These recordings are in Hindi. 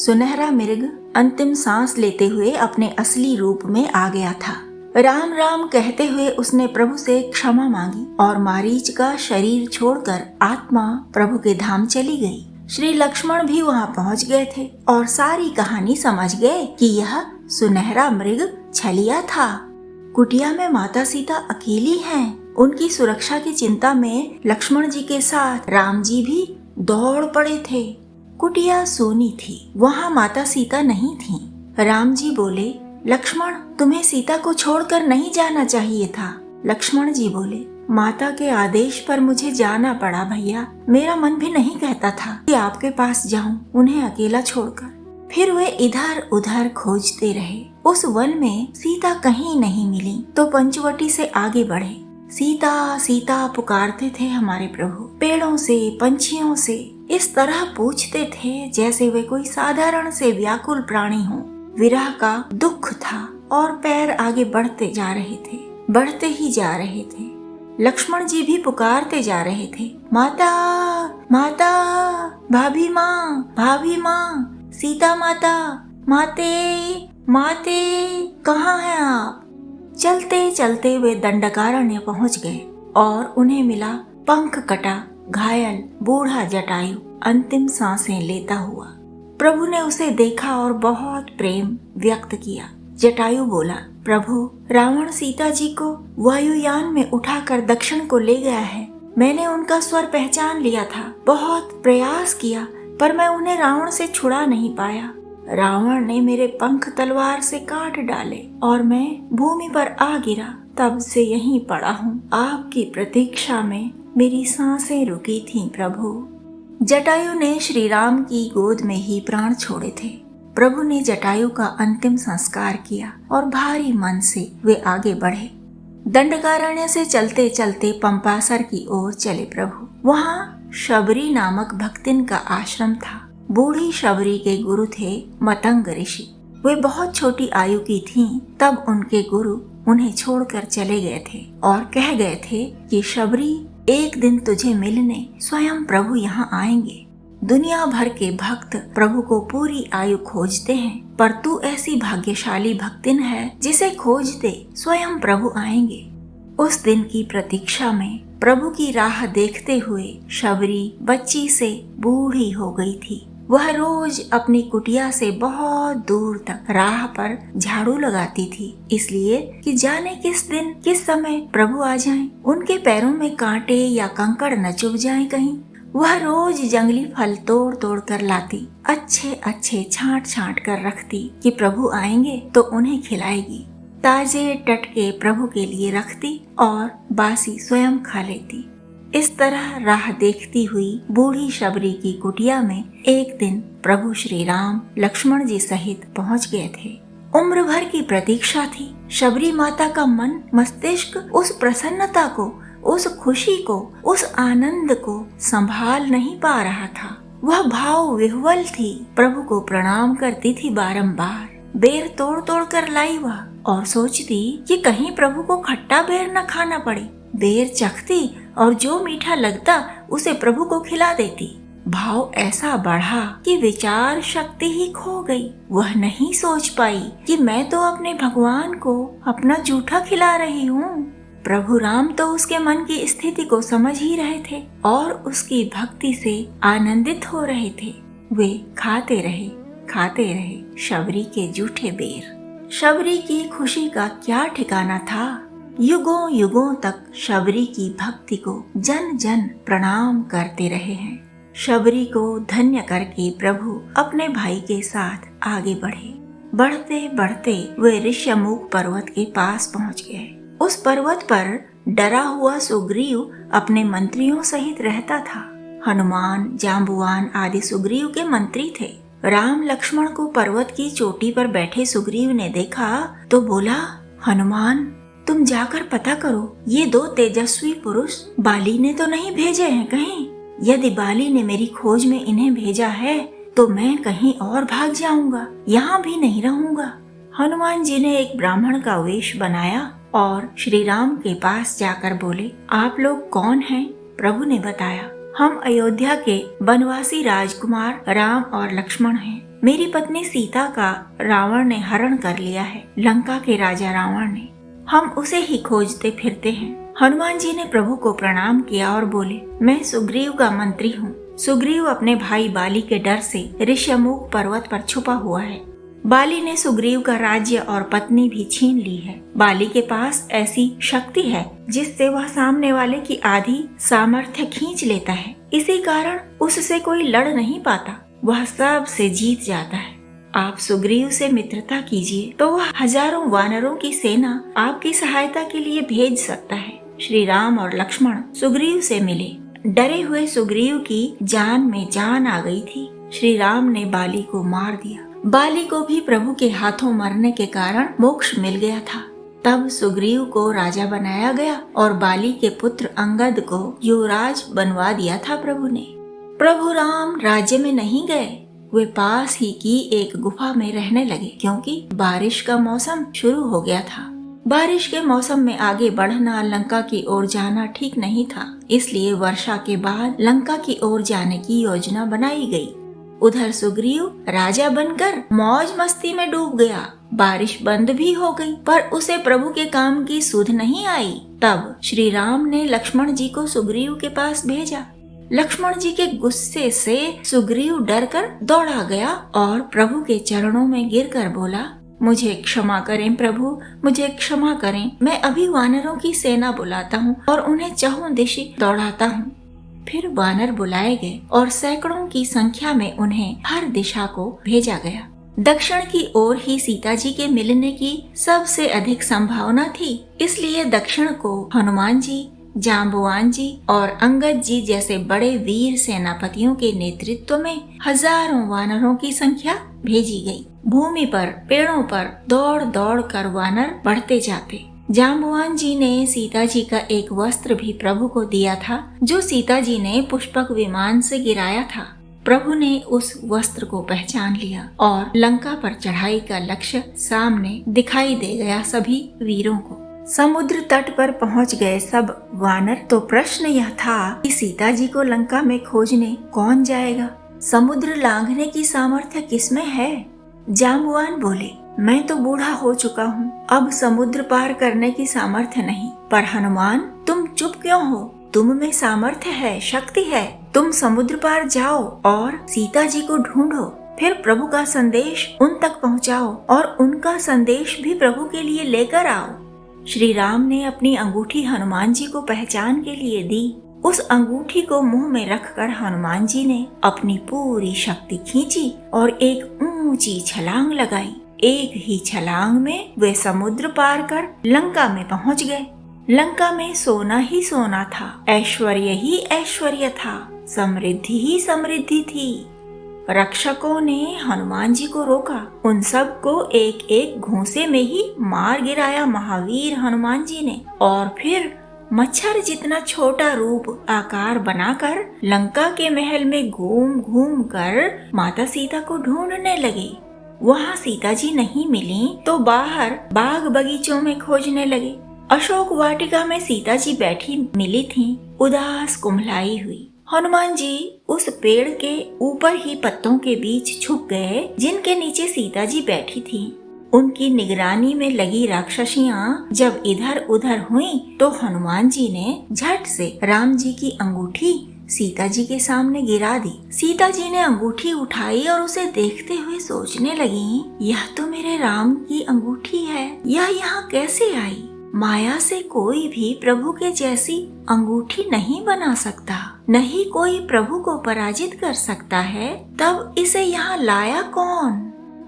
सुनहरा मृग अंतिम सांस लेते हुए अपने असली रूप में आ गया था। राम राम कहते हुए उसने प्रभु से क्षमा मांगी और मारीच का शरीर छोड़कर आत्मा प्रभु के धाम चली गई। श्री लक्ष्मण भी वहां पहुंच गए थे और सारी कहानी समझ गए कि यह सुनहरा मृग छलिया था। कुटिया में माता सीता अकेली हैं। उनकी सुरक्षा की चिंता में लक्ष्मण जी के साथ राम जी भी दौड़ पड़े थे। कुटिया सोनी थी, वहाँ माता सीता नहीं थी। राम जी बोले, लक्ष्मण तुम्हें सीता को छोड़कर नहीं जाना चाहिए था। लक्ष्मण जी बोले, माता के आदेश पर मुझे जाना पड़ा भैया। मेरा मन भी नहीं कहता था कि आपके पास जाऊं उन्हें अकेला छोड़कर। फिर वे इधर उधर खोजते रहे। उस वन में सीता कहीं नहीं मिली तो पंचवटी से आगे बढ़े। सीता सीता पुकारते थे हमारे प्रभु, पेड़ों से पंछियों से इस तरह पूछते थे जैसे वे कोई साधारण से व्याकुल प्राणी हो। विरह का दुख था और पैर आगे बढ़ते जा रहे थे, बढ़ते ही जा रहे थे। लक्ष्मण जी भी पुकारते जा रहे थे, माता माता, भाभी माँ, भाभी माँ, सीता माता, माते माते, कहाँ हैं आप? चलते चलते वे दंडकारण्य पहुंच गए और उन्हें मिला पंख कटा घायल बूढ़ा जटायु अंतिम सांसें लेता हुआ। प्रभु ने उसे देखा और बहुत प्रेम व्यक्त किया। जटायु बोला, प्रभु रावण सीता जी को वायुयान में उठाकर दक्षिण को ले गया है। मैंने उनका स्वर पहचान लिया था, बहुत प्रयास किया पर मैं उन्हें रावण से छुड़ा नहीं पाया। रावण ने मेरे पंख तलवार से काट डाले और मैं भूमि पर आ गिरा। तब से यहीं पड़ा हूँ। आपकी प्रतीक्षा में मेरी सांसें रुकी थीं प्रभु। जटायु ने श्री राम की गोद में ही प्राण छोड़े थे। प्रभु ने जटायु का अंतिम संस्कार किया और भारी मन से वे आगे बढ़े। दंडकारण्य से चलते चलते पंपासर की ओर चले प्रभु। वहाँ शबरी नामक भक्तिन का आश्रम था। बूढ़ी शबरी के गुरु थे मतंग ऋषि। वे बहुत छोटी आयु की थीं तब उनके गुरु उन्हें छोड़कर चले गए थे और कह गए थे कि शबरी एक दिन तुझे मिलने स्वयं प्रभु यहाँ आएंगे। दुनिया भर के भक्त प्रभु को पूरी आयु खोजते हैं पर तू ऐसी भाग्यशाली भक्तिन है जिसे खोजते स्वयं प्रभु आएंगे। उस दिन की प्रतीक्षा में प्रभु की राह देखते हुए शबरी बच्ची से बूढ़ी हो गई थी। वह रोज अपनी कुटिया से बहुत दूर तक राह पर झाड़ू लगाती थी, इसलिए कि जाने किस दिन किस समय प्रभु आ जाएं, उनके पैरों में कांटे या कंकड़ न चुभ जाएं कहीं। वह रोज जंगली फल तोड़ तोड़ कर लाती, अच्छे अच्छे छांट छांट कर रखती कि प्रभु आएंगे तो उन्हें खिलाएगी। ताजे टटके प्रभु के लिए रखती और बासी स्वयं खा लेती। इस तरह राह देखती हुई बूढ़ी शबरी की कुटिया में एक दिन प्रभु श्री राम लक्ष्मण जी सहित पहुंच गए थे। उम्र भर की प्रतीक्षा थी। शबरी माता का मन मस्तिष्क उस प्रसन्नता को, उस खुशी को, उस आनंद को संभाल नहीं पा रहा था। वह भाव विह्वल थी। प्रभु को प्रणाम करती थी बारंबार। बेर तोड़ तोड़ कर लाई वह और सोचती कि कहीं प्रभु को खट्टा बेर न खाना पड़े। बेर चखती और जो मीठा लगता उसे प्रभु को खिला देती। भाव ऐसा बढ़ा कि विचार शक्ति ही खो गई। वह नहीं सोच पाई कि मैं तो अपने भगवान को अपना जूठा खिला रही हूँ। प्रभु राम तो उसके मन की स्थिति को समझ ही रहे थे और उसकी भक्ति से आनंदित हो रहे थे। वे खाते रहे शबरी के जूठे बेर। शबरी की खुशी का क्या ठिकाना था। युगों युगों तक शबरी की भक्ति को जन जन प्रणाम करते रहे हैं। शबरी को धन्य करके प्रभु अपने भाई के साथ आगे बढ़े। बढ़ते बढ़ते वे ऋष्यमुख पर्वत के पास पहुंच गए। उस पर्वत पर डरा हुआ सुग्रीव अपने मंत्रियों सहित रहता था। हनुमान, जाम्बुवान आदि सुग्रीव के मंत्री थे। राम लक्ष्मण को पर्वत की चोटी पर बैठे सुग्रीव ने देखा तो बोला, हनुमान तुम जाकर पता करो ये दो तेजस्वी पुरुष बाली ने तो नहीं भेजे हैं कहीं। यदि बाली ने मेरी खोज में इन्हें भेजा है तो मैं कहीं और भाग जाऊंगा, यहाँ भी नहीं रहूंगा। हनुमान जी ने एक ब्राह्मण का वेश बनाया और श्री राम के पास जाकर बोले, आप लोग कौन हैं? प्रभु ने बताया, हम अयोध्या के वनवासी राजकुमार राम और लक्ष्मण हैं। मेरी पत्नी सीता का रावण ने हरण कर लिया है, लंका के राजा रावण ने। हम उसे ही खोजते फिरते हैं। हनुमान जी ने प्रभु को प्रणाम किया और बोले, मैं सुग्रीव का मंत्री हूँ। सुग्रीव अपने भाई बाली के डर से ऋष्यमुख पर्वत पर छुपा हुआ है। बाली ने सुग्रीव का राज्य और पत्नी भी छीन ली है। बाली के पास ऐसी शक्ति है जिससे वह सामने वाले की आधी सामर्थ्य खींच लेता है। इसी कारण उससे कोई लड़ नहीं पाता, वह सब से जीत जाता है। आप सुग्रीव से मित्रता कीजिए तो वह हजारों वानरों की सेना आपकी सहायता के लिए भेज सकता है। श्री राम और लक्ष्मण सुग्रीव से मिले। डरे हुए सुग्रीव की जान में जान आ गई थी। श्री राम ने बाली को मार दिया। बाली को भी प्रभु के हाथों मरने के कारण मोक्ष मिल गया था। तब सुग्रीव को राजा बनाया गया और बाली के पुत्र अंगद को युवराज बनवा दिया था प्रभु ने। प्रभु राम राज्य में नहीं गए, वे पास ही की एक गुफा में रहने लगे, क्योंकि बारिश का मौसम शुरू हो गया था। बारिश के मौसम में आगे बढ़ना, लंका की ओर जाना ठीक नहीं था, इसलिए वर्षा के बाद लंका की ओर जाने की योजना बनाई गई। उधर सुग्रीव राजा बनकर मौज मस्ती में डूब गया। बारिश बंद भी हो गई, पर उसे प्रभु के काम की सुध नहीं आई। तब श्री राम ने लक्ष्मण जी को सुग्रीव के पास भेजा। लक्ष्मण जी के गुस्से से सुग्रीव डरकर दौड़ा गया और प्रभु के चरणों में गिरकर बोला, मुझे क्षमा करें प्रभु, मुझे क्षमा करें। मैं अभी वानरों की सेना बुलाता हूँ और उन्हें चहुं दिशा दौड़ाता हूँ। फिर वानर बुलाए गए और सैकड़ों की संख्या में उन्हें हर दिशा को भेजा गया। दक्षिण की ओर ही सीता जी के मिलने की सबसे अधिक संभावना थी, इसलिए दक्षिण को हनुमान जी, जाम्बुवान जी और अंगद जी जैसे बड़े वीर सेनापतियों के नेतृत्व में हजारों वानरों की संख्या भेजी गई। भूमि पर, पेड़ों पर दौड़ दौड़ कर वानर बढ़ते जाते। जाम्बुवान जी ने सीता जी का एक वस्त्र भी प्रभु को दिया था, जो सीता जी ने पुष्पक विमान से गिराया था। प्रभु ने उस वस्त्र को पहचान लिया और लंका पर चढ़ाई का लक्ष्य सामने दिखाई दे गया सभी वीरों को। समुद्र तट पर पहुंच गए सब वानर। तो प्रश्न यह था कि सीता जी को लंका में खोजने कौन जाएगा? समुद्र लांघने की सामर्थ्य किसमें है? जाम्बुवान बोले, मैं तो बूढ़ा हो चुका हूँ, अब समुद्र पार करने की सामर्थ्य नहीं। पर हनुमान, तुम चुप क्यों हो? तुम में सामर्थ्य है, शक्ति है। तुम समुद्र पार जाओ और सीता जी को ढूंढो, फिर प्रभु का संदेश उन तक पहुँचाओ और उनका संदेश भी प्रभु के लिए लेकर आओ। श्री राम ने अपनी अंगूठी हनुमान जी को पहचान के लिए दी। उस अंगूठी को मुंह में रखकर हनुमान जी ने अपनी पूरी शक्ति खींची और एक ऊंची छलांग लगाई। एक ही छलांग में वे समुद्र पार कर लंका में पहुंच गए। लंका में सोना ही सोना था, ऐश्वर्य ही ऐश्वर्य था, समृद्धि ही समृद्धि थी। रक्षकों ने हनुमान जी को रोका, उन सब को एक एक घूंसे में ही मार गिराया महावीर हनुमान जी ने, और फिर मच्छर जितना छोटा रूप आकार बनाकर लंका के महल में घूम घूम कर माता सीता को ढूंढने लगे। वहाँ सीता जी नहीं मिली तो बाहर बाग बगीचों में खोजने लगे। अशोक वाटिका में सीता जी बैठी मिली थीं, उदास कुम्हलाई हुई। हनुमान जी उस पेड़ के ऊपर ही पत्तों के बीच छुप गए जिनके नीचे सीता जी बैठी थीं। उनकी निगरानी में लगी राक्षसियां जब इधर उधर हुईं, तो हनुमान जी ने झट से राम जी की अंगूठी सीता जी के सामने गिरा दी। सीता जी ने अंगूठी उठाई और उसे देखते हुए सोचने लगी, यह तो मेरे राम की अंगूठी है, यह यहाँ कैसे आई? माया से कोई भी प्रभु के जैसी अंगूठी नहीं बना सकता, नहीं कोई प्रभु को पराजित कर सकता है, तब इसे यहाँ लाया कौन?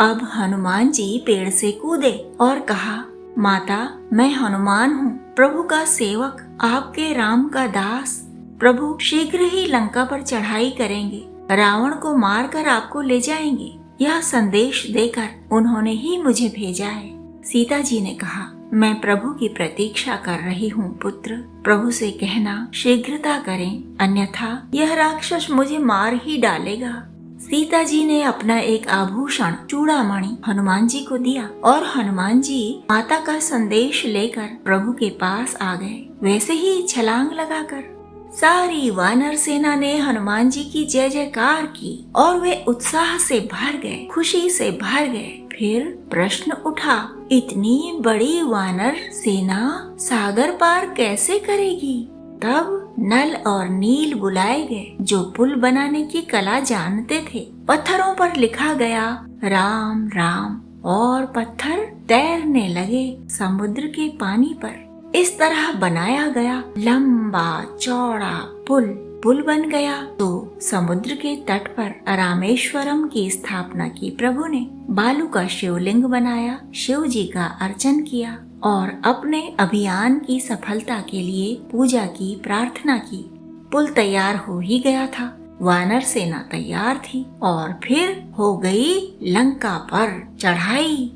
अब हनुमान जी पेड़ से कूदे और कहा, माता, मैं हनुमान हूँ, प्रभु का सेवक, आपके राम का दास। प्रभु शीघ्र ही लंका पर चढ़ाई करेंगे, रावण को मारकर आपको ले जाएंगे। यह संदेश देकर उन्होंने ही मुझे भेजा है। सीता जी ने कहा, मैं प्रभु की प्रतीक्षा कर रही हूँ पुत्र, प्रभु से कहना शीघ्रता करें, अन्यथा यह राक्षस मुझे मार ही डालेगा। सीता जी ने अपना एक आभूषण चूड़ामणि हनुमान जी को दिया और हनुमान जी माता का संदेश लेकर प्रभु के पास आ गए, वैसे ही छलांग लगाकर। सारी वानर सेना ने हनुमान जी की जय जयकार की और वे उत्साह से भर गए, खुशी से भर गए। फिर प्रश्न उठा, इतनी बड़ी वानर सेना सागर पार कैसे करेगी? तब नल और नील बुलाए गए, जो पुल बनाने की कला जानते थे। पत्थरों पर लिखा गया राम राम और पत्थर तैरने लगे समुद्र के पानी पर। इस तरह बनाया गया लंबा चौड़ा पुल बन गया। तो समुद्र के तट पर रामेश्वरम की स्थापना की प्रभु ने। बालू का शिवलिंग बनाया, शिव जी का अर्चन किया और अपने अभियान की सफलता के लिए पूजा की प्रार्थना की। पुल तैयार हो ही गया था, वानर सेना तैयार थी और फिर हो गई लंका पर चढ़ाई।